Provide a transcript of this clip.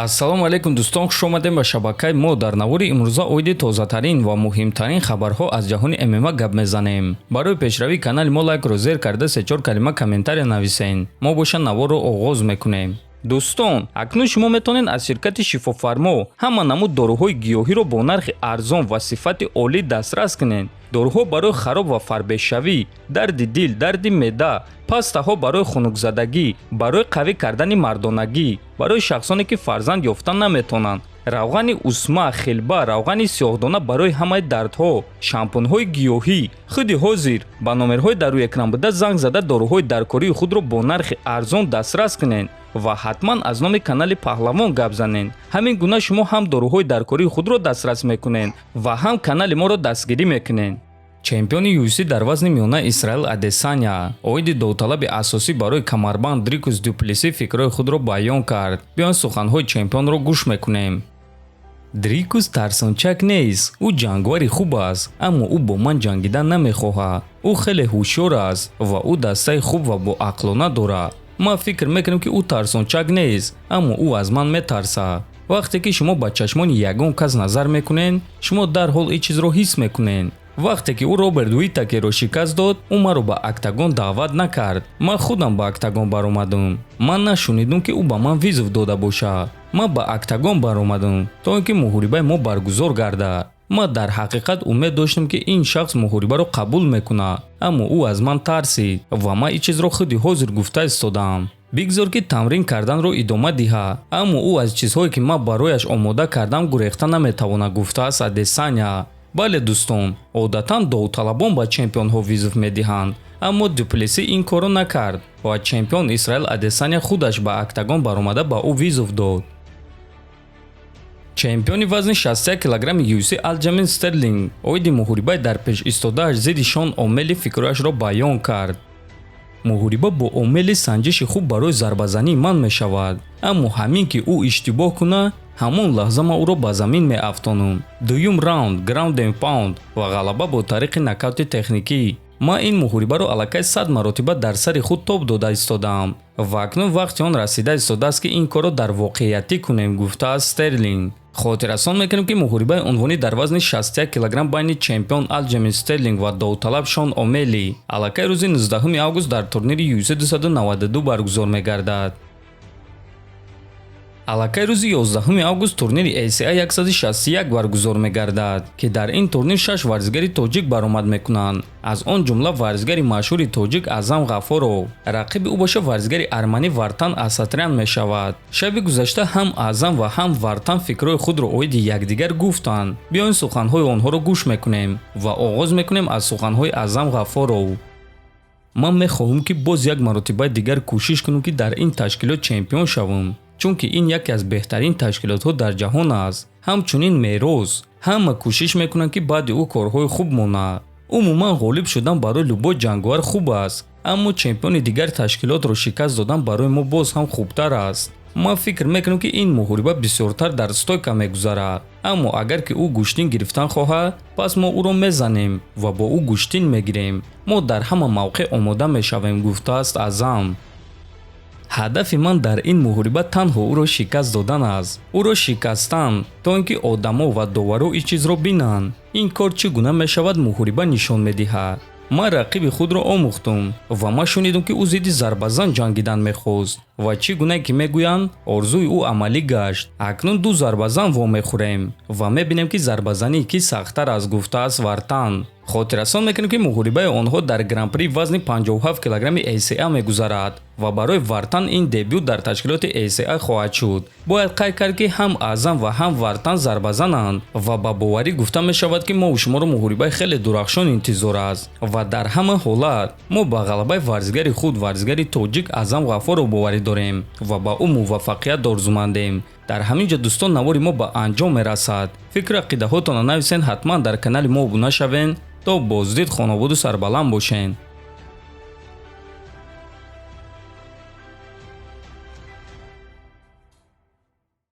ассалому алайкум дӯстон, хуш омадем ба шабакаи мо. Дар навори имрӯза оиди тозатарин ва муҳимтарин хабарҳо аз ҷаҳони ММА гап мезанем. барои пешравии канали мо лайкро зер карда 3-4 калима комментария нависен. мо боша наворро оғоз мекунем. дӯстон, акнун шумо метавонед аз ширкати шифофармо ҳама намуд доруҳои гиёҳиро бо нархи арзон ва сифати олӣ дастрас кунед. доруҳо барои хароб ва фарбешавӣ, дарди дил, дарди меъда, пастаҳо барои хунукзадагӣ, барои қавӣ кардани мардонагӣ, барои шахсоне ки фарзанд ёфта наметавонанд, равғани усма, хилба, равғани сиёҳдона барои ҳамаи дардҳо, шампунҳои гиёҳӣ. худи ҳозир ба номерҳои дар рӯи экран буда занг зада доруҳои даркории худро бо нархи арзон дастрас кунед ва ҳатман аз номи канали паҳлавон гап занед. ҳамин гуна шумо ҳам доруҳои даркории худро дастрас мекунед ва ҳам канали моро дастгирӣ мекунед. чемпиони UFC дар вазни миёна Исраил Адесаня оиди довталаби асосӣ барои камарбанд Дрикус Дюплеси фикрҳои худро баён кард. биён суханҳои чемпионро гӯш мекунем. дрикус тарсончак нест. ӯ ҷангвари хуб аст, аммо ӯ бо ман ҷангидан намехоҳад. ӯ хеле ҳушёр аст ва ӯ дастаи хуб ва боақлона дорад. ман фикр мекунам ки ӯ тарсончак нест, аммо ӯ аз ман метарсад. вақте ки шумо ба чашмони ягон кас назар мекунед, шумо дарҳол ин чизро ҳис мекунед. вақте ки ӯ Роберт Уитакерро шикаст дод, ӯ маро ба октагон даъват накард. ман худам ба октагон баромадам. ман нашунидам ки ӯ ба ман визов дода бошад. ман ба октагон баромадам то ин ки муҳорибаи мо баргузор гардад. ман дар ҳақиқат умед доштам ки ин шахс муҳорибаро қабул мекунад, аммо ӯ аз ман тарсид ва ман ин чизро худи ҳозир гуфта истодам. бигзор ки тамрин карданро идома диҳад, аммо ӯ аз чизҳое ки ман барояш омода кардам гурехта наметавонад, гуфтааст Адесаня. бале дӯстон, одатан довталабон ба чемпионҳо визов медиҳанд, аммо Дюплеси ин корро накард ва чемпион Исраил Адесаня худаш ба октагон баромада ба ӯ визов дод. чемпиони вазни 61 килограмми UFC Алҷамин Стерлинг оиди муҳорибаи дар пеш истодааш зидди Шон Омели фикрҳояшро баён кард. муҳориба бо Омели санҷиши хуб барои зарбазании ман мешавад, аммо ҳамин ки ӯ иштибоҳ кунад, ҳамон лаҳза ман ӯро ба замин меафтонам. дуюм раунд ground and pound ва ғалаба бо тариқи нокаути техникӣ. ман ин муҳорибаро аллакай 100 маротиба дар сари худ тоб дода истодам ва акнун вақти он расида истодааст ки ин корро дар воқеиятӣ кунем, гуфтааст Стерлинг. хотиррасон мекунем ки муҳорибаи унвонӣ дар вазни 61 килограмм байни чемпион Алҷамин Стерлинг ва довталаб Шон Омели аллакай рӯзи 19 август дар турнири UFC 292 баргузор мегардад. аллакай рӯзи 11 август турнири ACI 161 баргузор мегардад ки дар ин турнир 6 варзигари тоҷик баромад мекунанд. аз он ҷумла варзигари машҳури тоҷик Азам Ғафоров, рақиби ӯ боша варзигари арманӣ Вартан Асатрян мешавад. шаби гузашта ҳам Азам ва ҳам Вартан фикрҳои худро оиди якдигар гуфтанд. биёин суханҳои онҳоро гӯш мекунем ва оғоз мекунем аз суханҳои Азам Ғафоров. ман мехоҳам ки боз як маротибаи дигар кӯшиш кунам ки дар ин ташкилот чемпион шавам, чунки ин яке аз беҳтарин ташкилотҳо дар ҷаҳон аст. ҳамчунин мероз ҳама кӯшиш мекунанд ки баъди ӯ корҳои хуб монад. умуман ғолиб шудан барои любой ҷангвар хуб аст, аммо чемпиони дигар ташкилотро шикаст додан барои мо боз ҳам хубтар аст. ман фикр мекунам ки ин муҳориба бисёртар дар стойка мегузарад, аммо агар ки ӯ гӯштин гирифтан хоҳад, пас мо ӯро мезанем ва бо ӯ гӯштин мегирем. мо дар ҳама мавқеъ омода мешавем, гуфтааст Азам. ҳадафи ман дар ин муҳориба танҳо ӯро шикаст додан аст. ӯро шикастан то ин ки одамо ва доваро ин чизро бинанд. ин кор чӣ гуна мешавад муҳориба нишон медиҳад. ман рақиби худро омӯхтам ва ман шунидам ки ӯ зидди зарбазан ҷангидан мехост ва чӣ гуна ки мегӯянд орзуи ӯ амалӣ гашт. акнун ду зарбазан вомехӯрем ва мебинем ки зарбазанӣ кӣ сахттар аст, гуфтааст Вартан. хотиррасон мекунем ки муҳорибаи онҳо дар гран-при вазни 57 килограмми ACI мегузарад ва барои Вартан ин дебют дар ташкилоти ACI хоҳад шуд. бояд қайд кард ки ҳам Азам ва ҳам Вартан зарбазананд ва ба боварӣ гуфта мешавад ки мо шуморо муҳорибаи хеле дурахшон интизор аст ва дар ҳама ҳолат мо ба ғалабаи варзигари худ, варзигари тоҷик Азам Ғафоров боварӣ дорем ва ба ӯ муваффақият орзумандем. дар ҳамин ҷо дӯстон навори мо ба анҷом мерасад. фикру ақидаҳотонро нависен, ҳатман дар канали мо обуна шавен то боздид хонободу сарбаланд бошен.